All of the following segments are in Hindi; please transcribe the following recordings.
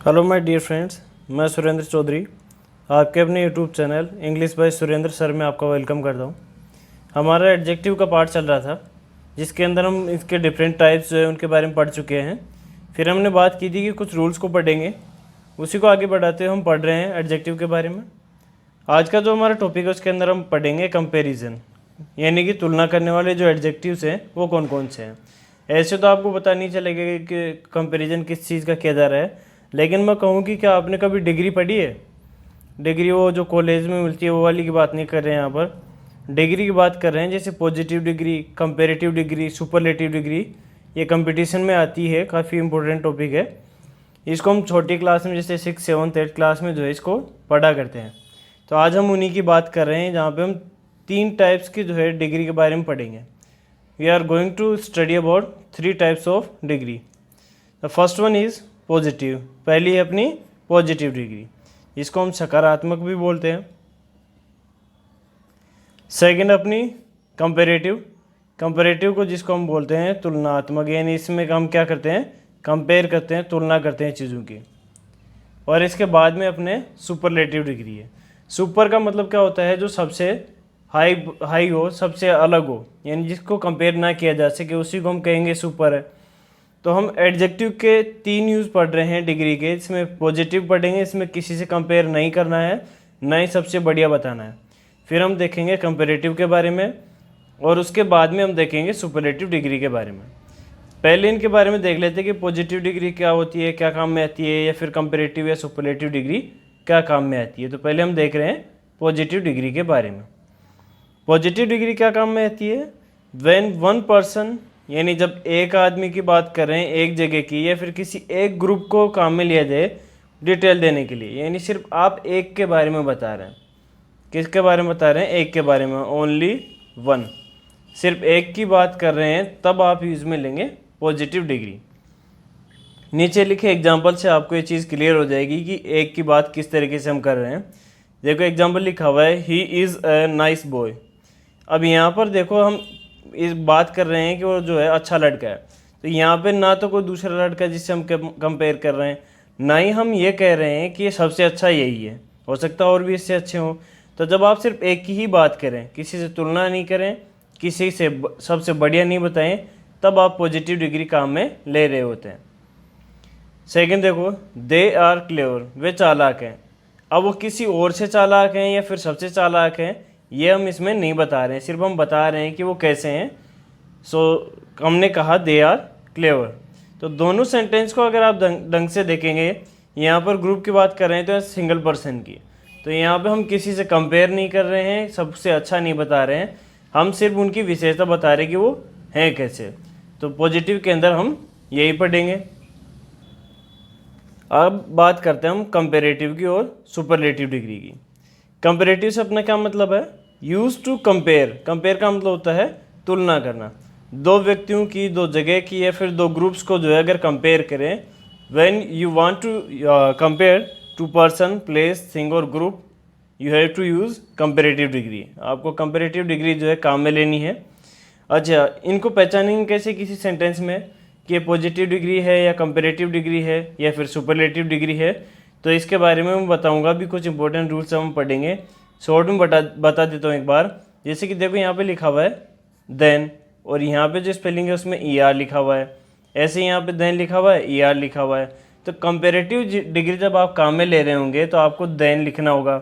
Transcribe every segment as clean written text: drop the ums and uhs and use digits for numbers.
हेलो माय डियर फ्रेंड्स, मैं सुरेंद्र चौधरी आपके अपने YouTube channel English by Surendra sir में आपका वेलकम करता हूँ। हमारा एडजेक्टिव का पार्ट चल रहा था जिसके अंदर हम इसके डिफरेंट टाइप्स जो है उनके बारे में पढ़ चुके हैं। फिर हमने बात की थी कि कुछ रूल्स को पढ़ेंगे, उसी को आगे बढ़ाते हुए हम पढ़ रहे हैं एडजेक्टिव के बारे में। आज का जो हमारा टॉपिक है उसके अंदर हम पढ़ेंगे कंपेरिजन, यानी कि तुलना करने वाले जो एडजेक्टिव्स हैं वो कौन कौन से हैं। ऐसे तो आपको पता नहीं चलेगा कि कंपैरिजन किस चीज़ का किया जा रहा है, लेकिन मैं कहूँ कि क्या आपने कभी डिग्री पढ़ी है? डिग्री वो जो कॉलेज में मिलती है वो वाली की बात नहीं कर रहे हैं, यहाँ पर डिग्री की बात कर रहे हैं। जैसे positive degree, comparative degree, superlative degree, ये कंपटीशन में आती है, काफ़ी इंपॉर्टेंट टॉपिक है। इसको हम छोटी क्लास में जैसे 6, 7, 8 क्लास में जो है इसको पढ़ा करते हैं। तो आज हम उन्हीं की बात कर रहे हैं जहाँ पे हम 3 टाइप्स की जो है डिग्री के बारे में पढ़ेंगे। We are going to study about 3 types of degree. The first one is positive, पहली है अपनी पॉजिटिव डिग्री, इसको हम सकारात्मक भी बोलते हैं। सेकंड अपनी कंपैरेटिव, कंपैरेटिव को जिसको हम बोलते हैं तुलनात्मक, यानी इसमें हम क्या करते हैं, कंपेयर करते हैं, तुलना करते हैं चीज़ों की। और इसके बाद में अपने सुपरलेटिव डिग्री है। सुपर का मतलब क्या होता है, जो सबसे हाई हो, सबसे अलग हो, यानी जिसको कंपेयर ना किया जा सके, उसी को हम कहेंगे सुपर है। तो हम एडजेक्टिव के 3 यूज़ पढ़ रहे हैं डिग्री के। इसमें पॉजिटिव पढ़ेंगे, इसमें किसी से कंपेयर नहीं करना है, ना ही सबसे बढ़िया बताना है। फिर हम देखेंगे कंपैरेटिव के बारे में, और उसके बाद में हम देखेंगे सुपरलेटिव डिग्री के बारे में। पहले इनके बारे में देख लेते हैं कि पॉजिटिव डिग्री क्या होती है, क्या काम में आती है, या फिर कंपैरेटिव या सुपरलेटिव डिग्री क्या काम में आती है। तो पहले हम देख रहे हैं पॉजिटिव डिग्री के बारे में। पॉजिटिव डिग्री क्या काम में आती है? व्हेन वन पर्सन, यानी जब एक आदमी की बात कर रहे हैं, एक जगह की, या फिर किसी एक ग्रुप को काम में लिया जाए डिटेल देने के लिए, यानी सिर्फ आप एक के बारे में बता रहे हैं। किसके बारे में बता रहे हैं? एक के बारे में, ओनली वन, सिर्फ एक की बात कर रहे हैं, तब आप यूज़ में लेंगे पॉजिटिव डिग्री। नीचे लिखे एग्जाम्पल से आपको ये चीज़ क्लियर हो जाएगी कि एक की बात किस तरीके से हम कर रहे हैं। देखो एग्जाम्पल लिखा हुआ है, he is a nice boy. अब यहाँ पर देखो हम इस बात कर रहे हैं कि वो जो है अच्छा लड़का है, तो यहाँ पे ना तो कोई दूसरा लड़का जिससे हम कंपेयर कर रहे हैं, ना ही हम ये कह रहे हैं कि ये सबसे अच्छा यही है, हो सकता है और भी इससे अच्छे हों। तो जब आप सिर्फ एक की ही बात करें, किसी से तुलना नहीं करें, किसी से सबसे बढ़िया नहीं बताएं, तब आप पॉजिटिव डिग्री काम में ले रहे होते हैं। सेकेंड देखो, दे आर क्लेवर, वे चालाक हैं। अब वो किसी और से चालाक हैं या फिर सबसे चालाक हैं, ये हम इसमें नहीं बता रहे हैं, सिर्फ हम बता रहे हैं कि वो कैसे हैं। हमने कहा दे आर क्लेवर। तो दोनों सेंटेंस को अगर आप ढंग से देखेंगे, यहाँ पर ग्रुप की बात कर रहे हैं तो सिंगल पर्सन की, तो यहाँ पे हम किसी से कंपेयर नहीं कर रहे हैं, सबसे अच्छा नहीं बता रहे हैं, हम सिर्फ उनकी विशेषता बता रहे हैं कि वो हैं कैसे। तो पॉजिटिव के अंदर हम यही पढ़ेंगे। अब बात करते हैं हम कंपैरेटिव की और सुपरलेटिव डिग्री की। कंपैरेटिव से अपना क्या मतलब है? यूज टू कंपेयर, कंपेयर का मतलब होता है तुलना करना। दो व्यक्तियों की, दो जगह की, या फिर दो ग्रुप्स को जो है अगर कंपेयर करें, when you want to compare two person, place, thing और group, you have to use comparative degree. आपको कंपैरेटिव डिग्री जो है काम में लेनी है। अच्छा, इनको पहचानेंगे कैसे किसी सेंटेंस में कि ये पॉजिटिव डिग्री है या कंपैरेटिव डिग्री है या फिर सुपरलेटिव डिग्री है? तो इसके बारे में मैं बताऊंगा, भी कुछ इंपॉर्टेंट रूल्स हम पढ़ेंगे। शॉर्ट में बता देता हूँ एक बार। जैसे कि देखो यहाँ पे लिखा हुआ है देन, और यहाँ पे जो स्पेलिंग है उसमें ई आर लिखा हुआ है, ऐसे यहाँ पे देन लिखा हुआ है, ई आर लिखा हुआ है। तो कंपैरेटिव डिग्री जब आप काम में ले रहे होंगे तो आपको देन लिखना होगा।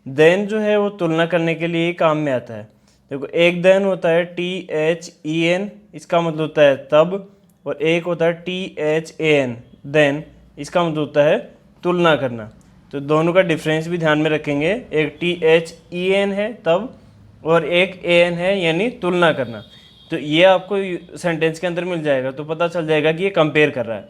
देन जो है वो तुलना करने के लिए काम में आता है। देखो एक देन होता है THEN, इसका मतलब होता है तब, और एक होता है THAN देन, इसका मतलब होता है तुलना करना। तो दोनों का डिफरेंस भी ध्यान में रखेंगे, एक THEN है तब, और एक AN है यानी तुलना करना। तो ये आपको सेंटेंस के अंदर मिल जाएगा, तो पता चल जाएगा कि ये कंपेयर कर रहा है।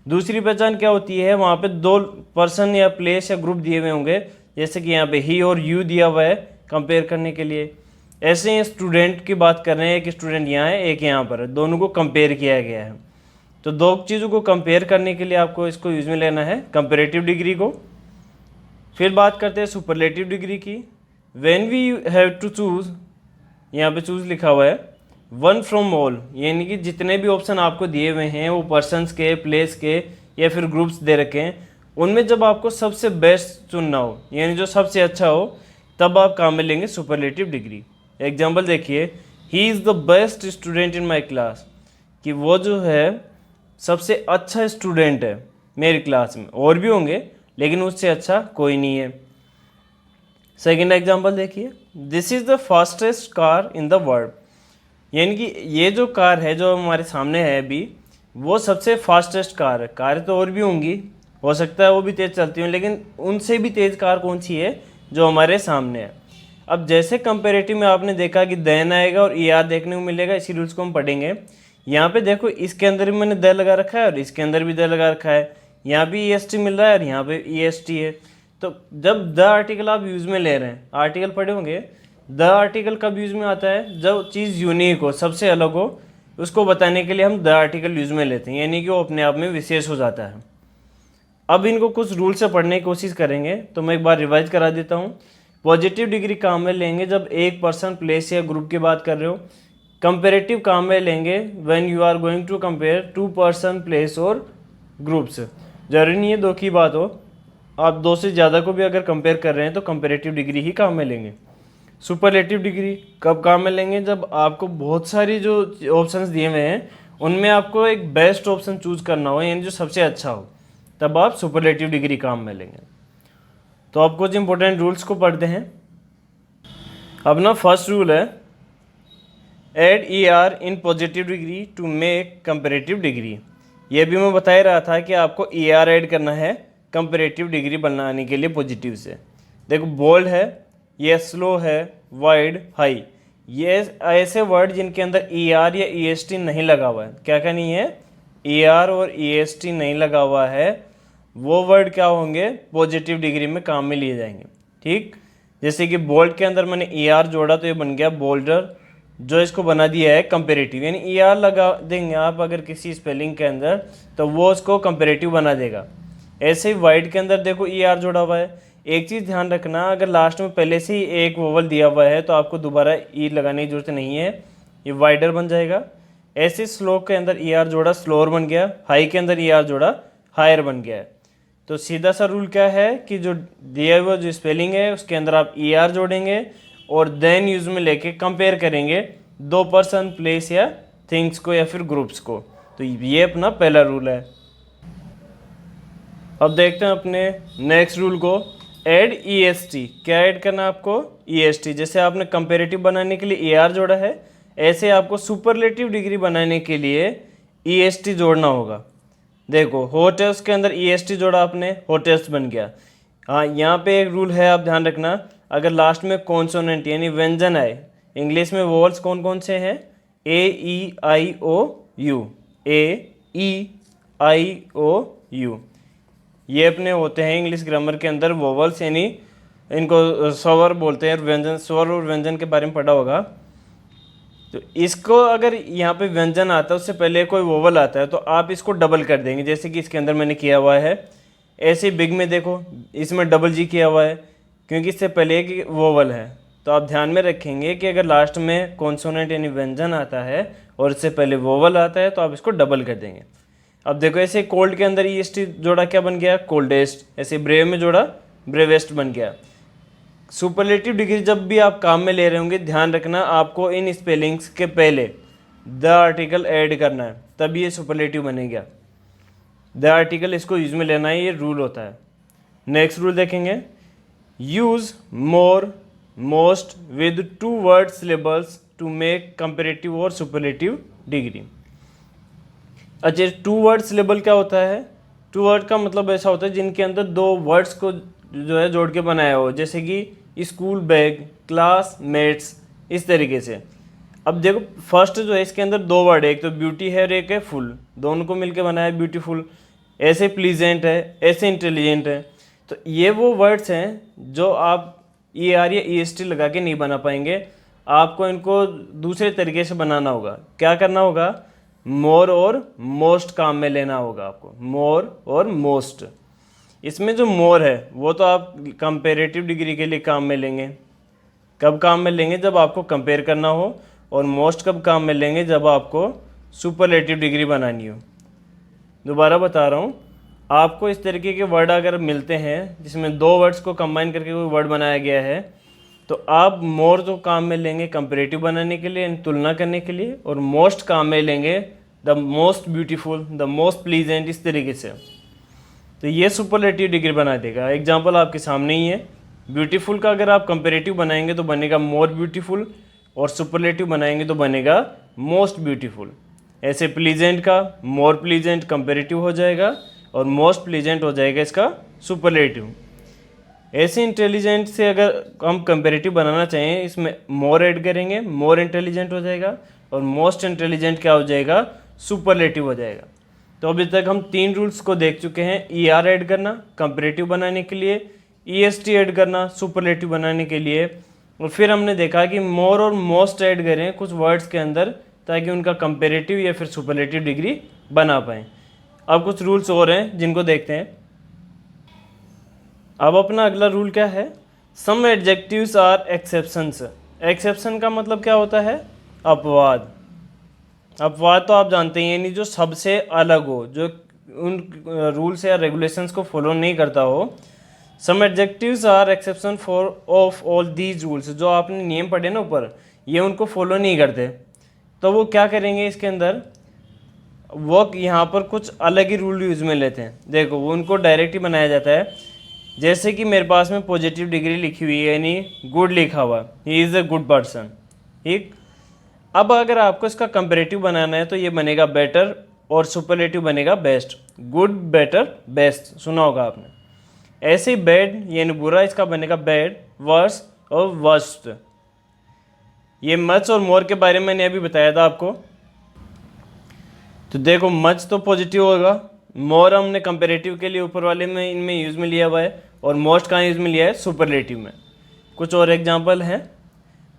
दूसरी पहचान क्या होती है? वहाँ पे 2 पर्सन या प्लेस या ग्रुप दिए हुए होंगे, जैसे कि यहाँ पे ही और यू दिया हुआ है कंपेयर करने के लिए। ऐसे ही स्टूडेंट की बात कर रहे हैं, एक स्टूडेंट यहाँ है, एक यहाँ पर है, दोनों को कंपेयर किया गया है। तो 2 चीज़ों को कंपेयर करने के लिए आपको इसको यूज में लेना है, कंपैरेटिव डिग्री को। फिर बात करते हैं सुपरलेटिव डिग्री की। When we have to choose, यहाँ पे चूज लिखा हुआ है, वन फ्रॉम ऑल, यानी कि जितने भी ऑप्शन आपको दिए हुए हैं वो पर्सन्स के, प्लेस के या फिर ग्रुप्स दे रखे हैं, उनमें जब आपको सबसे बेस्ट चुनना हो, यानी जो सबसे अच्छा हो, तब आप काम में लेंगे सुपरलेटिव डिग्री। एग्जाम्पल देखिए, he is the best student in my class, कि वो जो है सबसे अच्छा स्टूडेंट है मेरी क्लास में, और भी होंगे लेकिन उससे अच्छा कोई नहीं है। सेकेंड एग्जाम्पल देखिए, this is the fastest car in the world, यानी कि ये जो कार है जो हमारे सामने है अभी, वो सबसे फास्टेस्ट कार है। कार तो और भी होंगी, हो सकता है वो भी तेज़ चलती हों, लेकिन उनसे भी तेज़ कार कौन सी है, जो हमारे सामने है। अब जैसे कंपेरेटिव में आपने देखा कि देन आएगा और ई आर देखने को मिलेगा, इसी रूल्स को हम पढ़ेंगे। यहाँ पे देखो, इसके अंदर भी मैंने द लगा रखा है और इसके अंदर भी द लगा रखा है, यहाँ भी ई एस टी मिल रहा है और यहाँ पे ई एस टी है। तो जब द आर्टिकल आप यूज़ में ले रहे हैं, आर्टिकल पढ़े होंगे, द आर्टिकल कब यूज़ में आता है, जब चीज़ यूनिक हो, सबसे अलग हो, उसको बताने के लिए हम द आर्टिकल यूज़ में लेते हैं, यानी कि वो अपने आप में विशेष हो जाता है। अब इनको कुछ रूल से पढ़ने की कोशिश करेंगे, तो मैं एक बार रिवाइज करा देता हूँ। पॉजिटिव डिग्री काम में लेंगे जब एक पर्सन, प्लेस या ग्रुप की बात कर रहे हो। कंपेरेटिव काम में लेंगे when you are going to compare two person, place और ग्रुप्स। जरूरी नहीं है दो की बात हो, आप दो से ज़्यादा को भी अगर कंपेयर कर रहे हैं तो कंपेरेटिव डिग्री ही काम में लेंगे। सुपरलेटिव डिग्री कब काम में लेंगे, जब आपको बहुत सारी जो ऑप्शंस दिए हुए हैं उनमें आपको एक बेस्ट ऑप्शन चूज करना हो, यानी जो सबसे अच्छा हो, तब आप सुपरलेटिव डिग्री काम में लेंगे। तो आप कुछ इंपॉर्टेंट रूल्स को पढ़ते हैं। अब ना फर्स्ट रूल है, add E R in positive degree to make comparative degree. ये भी मैं बता ही रहा था कि आपको ई आर ऐड करना है कंपेरेटिव डिग्री बनाने के लिए पॉजिटिव से। देखो, बोल्ड है, ये स्लो है, वाइड, हाई, ये ऐसे वर्ड जिनके अंदर ई आर या ई एस टी नहीं लगा हुआ है। क्या क्या नहीं है, ई आर और ई एस टी नहीं लगा हुआ है, वो वर्ड क्या होंगे, पॉजिटिव डिग्री में काम में लिए जाएंगे। ठीक, जैसे कि बोल्ड के अंदर मैंने ई आर जोड़ा तो ये बन गया बोल्डर, जो इसको बना दिया है कंपेरेटिव, यानी ई आर लगा देंगे आप अगर किसी स्पेलिंग के अंदर, तो वो उसको कंपेरेटिव बना देगा। ऐसे ही वाइड के अंदर देखो ई आर जोड़ा हुआ है। एक चीज़ ध्यान रखना, अगर लास्ट में पहले से ही एक वोवल दिया हुआ है तो आपको दोबारा ई लगाने की जरूरत नहीं है, ये वाइडर बन जाएगा। ऐसे स्लो के अंदर ई आर जोड़ा, स्लोअर बन गया। हाई के अंदर ई आर जोड़ा, हायर बन गया है। तो सीधा सा रूल क्या है कि जो दिया हुआ जो स्पेलिंग है उसके अंदर आप ई आर जोड़ेंगे और देन यूज में लेके कंपेयर करेंगे दो पर्सन, प्लेस या थिंग्स को या फिर ग्रुप्स को। तो ये अपना पहला रूल है। अब देखते हैं अपने नेक्स्ट रूल को, ऐड ई एस टी। क्या ऐड करना है आपको, ई एस टी। जैसे आपने कंपेरेटिव बनाने के लिए ई आर जोड़ा है, ऐसे आपको सुपरलेटिव डिग्री बनाने के लिए ई एस टी जोड़ना होगा। देखो, होटेस्ट के अंदर ई एस टी जोड़ा आपने, होटेस्ट बन गया। हाँ, यहाँ पे एक रूल है, आप ध्यान रखना, अगर लास्ट में कॉन्सोनेंट यानी व्यंजन आए, इंग्लिश में वोवल्स कौन कौन से हैं, ए ई आई ओ you, A E I O you, ये अपने होते हैं इंग्लिश ग्रामर के अंदर वोवल्स, यानी इनको स्वर बोलते हैं। व्यंजन, स्वर और व्यंजन के बारे में पढ़ा होगा। तो इसको अगर यहाँ पे व्यंजन आता है उससे पहले कोई वोवल आता है तो आप इसको डबल कर देंगे, जैसे कि इसके अंदर मैंने किया हुआ है। ऐसे बिग में देखो, इसमें डबल जी किया हुआ है क्योंकि इससे पहले एक वोवल है। तो आप ध्यान में रखेंगे कि अगर लास्ट में कॉन्सोनेंट यानी व्यंजन आता है और इससे पहले वोवल आता है तो आप इसको डबल कर देंगे। अब देखो, ऐसे कोल्ड के अंदर ई एस टी जोड़ा, क्या बन गया, कोल्डेस्ट। ऐसे ब्रेव में जोड़ा, ब्रेवेस्ट बन गया। सुपरलेटिव डिग्री जब भी आप काम में ले रहे होंगे, ध्यान रखना आपको इन स्पेलिंग्स के पहले द आर्टिकल ऐड करना है, तब ये सुपरलेटिव बनेगा। द आर्टिकल इसको यूज में लेना है, ये रूल होता है। नेक्स्ट रूल देखेंगे, use more, most with two word syllables to make comparative और सुपरलेटिव डिग्री। अच्छा, टू वर्ड सिलेबल क्या होता है, टू वर्ड का मतलब ऐसा होता है जिनके अंदर दो वर्ड्स को जो है जोड़ के बनाया हो, जैसे कि स्कूल बैग, क्लास मेट्स, इस तरीके से। अब देखो, फर्स्ट जो है इसके अंदर दो वर्ड है, एक तो ब्यूटी है और एक है फुल, दोनों को मिलकर बनाया ब्यूटीफुल। ऐसे प्लीजेंट है, ऐसे इंटेलिजेंट है। तो ये वो वर्ड्स हैं जो आप ई आर या ई एस टी लगा के नहीं बना पाएंगे, आपको इनको दूसरे तरीके से बनाना होगा। क्या करना होगा, मोर और मोस्ट काम में लेना होगा आपको, मोर और मोस्ट। इसमें जो मोर है वो तो आप कंपेरेटिव डिग्री के लिए काम में लेंगे। कब काम में लेंगे, जब आपको कंपेयर करना हो। और मोस्ट कब काम में लेंगे, जब आपको सुपरलेटिव डिग्री बनानी हो। दोबारा बता रहा हूँ, आपको इस तरीके के वर्ड अगर मिलते हैं जिसमें दो वर्ड्स को कंबाइन करके कोई वर्ड बनाया गया है, तो आप मोर तो काम में लेंगे कंपैरेटिव बनाने के लिए, यानी तुलना करने के लिए, और मोस्ट काम में लेंगे the most beautiful, the most pleasant, इस तरीके से। तो ये सुपरलेटिव डिग्री बना देगा। एग्जाम्पल आपके सामने ही है। ब्यूटीफुल का अगर आप कंपैरेटिव बनाएंगे तो बनेगा मोर ब्यूटीफुल, और सुपरलेटिव बनाएंगे तो बनेगा मोस्ट ब्यूटीफुल। ऐसे प्लीजेंट का मोर प्लीजेंट कंपैरेटिव हो जाएगा, और मोस्ट प्लीजेंट हो जाएगा इसका सुपरलेटिव। ऐसे इंटेलिजेंट से अगर हम कंपैरेटिव बनाना चाहें, इसमें मोर ऐड करेंगे, मोर इंटेलिजेंट हो जाएगा, और मोस्ट इंटेलिजेंट क्या हो जाएगा, सुपरलेटिव हो जाएगा। तो अभी तक हम 3 रूल्स को देख चुके हैं। ER ऐड करना कंपैरेटिव बनाने के लिए, EST ऐड करना सुपरलेटिव बनाने के लिए, और फिर हमने देखा कि मोर और मोस्ट ऐड करें कुछ वर्ड्स के अंदर ताकि उनका कंपैरेटिव या फिर सुपरलेटिव डिग्री बना पाएँ। अब कुछ रूल्स और हैं जिनको देखते हैं। अब अपना अगला रूल क्या है, सम एडजेक्टिव्स आर एक्सेप्शंस। एक्सेप्शन का मतलब क्या होता है, अपवाद। अपवाद तो आप जानते ही हैं, यानी जो सबसे अलग हो, जो उन रूल्स या रेगुलेशंस को फॉलो नहीं करता हो। Some adjectives are exception for of all these rules. जो आपने नियम पढ़े ना ऊपर, ये उनको फॉलो नहीं करते, तो वो क्या करेंगे इसके अंदर, वो यहाँ पर कुछ अलग ही रूल यूज़ में लेते हैं। देखो, वो उनको डायरेक्ट ही बनाया जाता है। जैसे कि मेरे पास में पॉजिटिव डिग्री लिखी हुई है, यानी गुड लिखा हुआ, he is a good person, ठीक। अब अगर आपको इसका कंपैरेटिव बनाना है तो ये बनेगा बेटर, और सुपरलेटिव बनेगा बेस्ट। गुड, बेटर, बेस्ट सुना होगा आपने। ऐसे ही बैड यानी बुरा, इसका बनेगा बैड, वर्स और वर्स्ट। ये मच और मोर के बारे में मैंने अभी बताया था आपको। तो देखो, मच तो पॉजिटिव होगा, मोर हमने कंपैरेटिव के लिए ऊपर वाले में इनमें यूज़ में लिया हुआ है, और मोस्ट कहाँ यूज़ में लिया है, सुपरलेटिव में। कुछ और एग्जांपल हैं,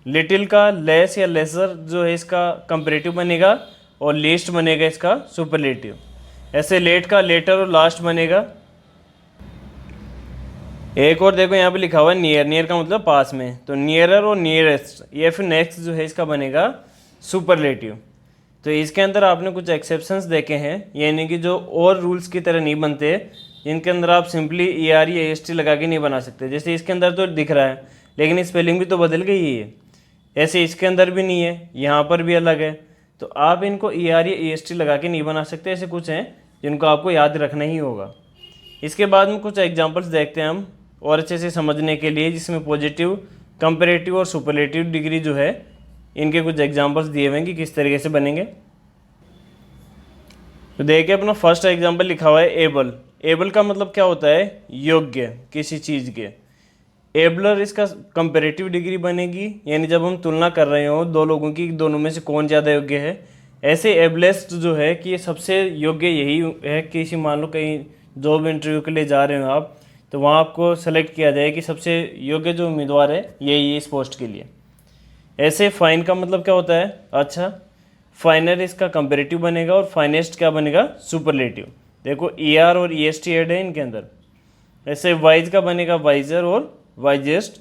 लिटिल का लेस या लेसर जो है इसका कंपैरेटिव बनेगा, और लीस्ट बनेगा इसका सुपरलेटिव। ऐसे लेट का लेटर और लास्ट बनेगा। एक और देखो, यहाँ पे लिखा हुआ है नियर। नियर का मतलब पास में, तो नियरर और नियरेस्ट, ये फिर नेक्स्ट जो है इसका बनेगा सुपरलेटिव। तो इसके अंदर आपने कुछ एक्सेप्शंस देखे हैं, यानी कि जो और रूल्स की तरह नहीं बनते, जिनके अंदर आप सिंपली ER या EST लगा के नहीं बना सकते। जैसे इसके अंदर तो दिख रहा है, लेकिन स्पेलिंग भी तो बदल गई है। ऐसे इसके अंदर भी नहीं है, यहाँ पर भी अलग है, तो आप इनको ER या EST लगा के नहीं बना सकते। ऐसे कुछ हैं जिनको आपको याद रखना ही होगा। इसके बाद में कुछ एग्जाम्पल्स देखते हैं हम और अच्छे से समझने के लिए, जिसमें पॉजिटिव, कंपैरेटिव और सुपरलेटिव डिग्री जो है, इनके कुछ एग्जाम्पल्स दिए हुए हैं कि किस तरीके से बनेंगे। तो देखिए, अपना फर्स्ट एग्जाम्पल लिखा हुआ है एबल। एबल का मतलब क्या होता है, योग्य किसी चीज़ के। एबलर इसका कंपैरेटिव डिग्री बनेगी, यानी जब हम तुलना कर रहे हो दो लोगों की, दोनों में से कौन ज़्यादा योग्य है। ऐसे एबलेस्ट जो है कि ये सबसे योग्य यही है कि किसी, मान लो कहीं जॉब इंटरव्यू के लिए जा रहे हो आप, तो वहाँ आपको सेलेक्ट किया जाए कि सबसे योग्य जो उम्मीदवार है यही है इस पोस्ट के लिए। ऐसे फाइन का मतलब क्या होता है, अच्छा। फाइनर इसका कंपैरेटिव बनेगा, और फाइनेस्ट क्या बनेगा, सुपरलेटिव। देखो, ER और EST ऐड है इनके अंदर। ऐसे वाइज का बनेगा वाइजर और वाइजेस्ट।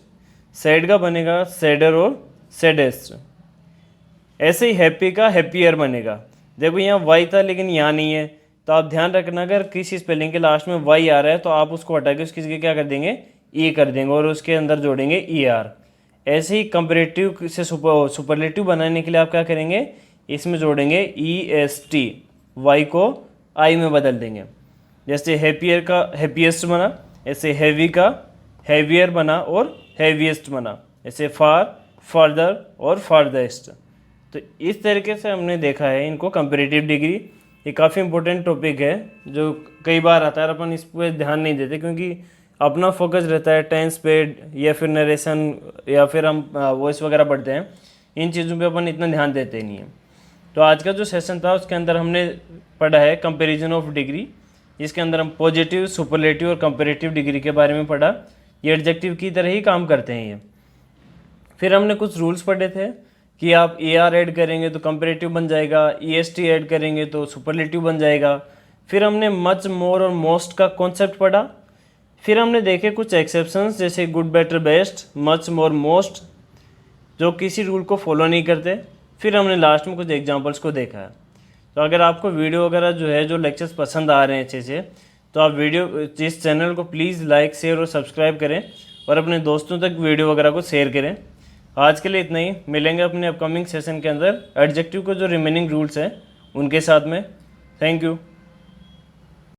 सैड का बनेगा सैडर और सैडेस्ट। ऐसे ही हैप्पी का हैप्पियर बनेगा। देखो, यहाँ वाई था लेकिन यहाँ नहीं है, तो आप ध्यान रखना, अगर किसी स्पेलिंग के लास्ट में वाई आ रहा है तो आप उसको हटा के उसकी जगह क्या कर देंगे, ई कर देंगे, और उसके अंदर जोड़ेंगे ER। ऐसे ही कंपैरेटिव से सुपरलेटिव बनाने के लिए आप क्या करेंगे, इसमें जोड़ेंगे EST, वाई को आई में बदल देंगे। जैसे हैप्पियर का हैप्पीएस्ट बना, ऐसे हैवी का हैवियर बना और हैवीएस्ट बना। ऐसे फार, फर्दर और फारदेस्ट। तो इस तरीके से हमने देखा है इनको कंपैरेटिव डिग्री। ये काफ़ी इंपॉर्टेंट टॉपिक है जो कई बार आता है, अपन इस पर ध्यान नहीं देते क्योंकि अपना फोकस रहता है टेंस पे या फिर नरेशन या फिर हम वॉइस वगैरह पढ़ते हैं, इन चीज़ों पे अपन इतना ध्यान देते ही नहीं है। तो आज का जो सेशन था उसके अंदर हमने पढ़ा है कंपैरिजन ऑफ डिग्री, जिसके अंदर हम पॉजिटिव, सुपरलेटिव और कंपैरेटिव डिग्री के बारे में पढ़ा। ये एडजेक्टिव की तरह ही काम करते हैं ये। फिर हमने कुछ रूल्स पढ़े थे कि आप ER ऐड करेंगे तो कंपैरेटिव बन जाएगा, EST ऐड करेंगे तो सुपरलेटिव बन जाएगा। फिर हमने मच, मोर और मोस्ट का कॉन्सेप्ट पढ़ा। फिर हमने देखे कुछ एक्सेप्शंस जैसे गुड, बेटर, बेस्ट, मच, मोर, मोस्ट, जो किसी रूल को फॉलो नहीं करते। फिर हमने लास्ट में कुछ एग्जांपल्स को देखा है। तो अगर आपको वीडियो वगैरह जो है, जो लेक्चर्स पसंद आ रहे हैं अच्छे से, तो आप इस चैनल को प्लीज़ लाइक, शेयर और सब्सक्राइब करें और अपने दोस्तों तक वीडियो वगैरह को शेयर करें। आज के लिए इतना ही, मिलेंगे अपने अपकमिंग सेशन के अंदर एडजेक्टिव को जो रिमेनिंग रूल्स हैं उनके साथ में। Thank you.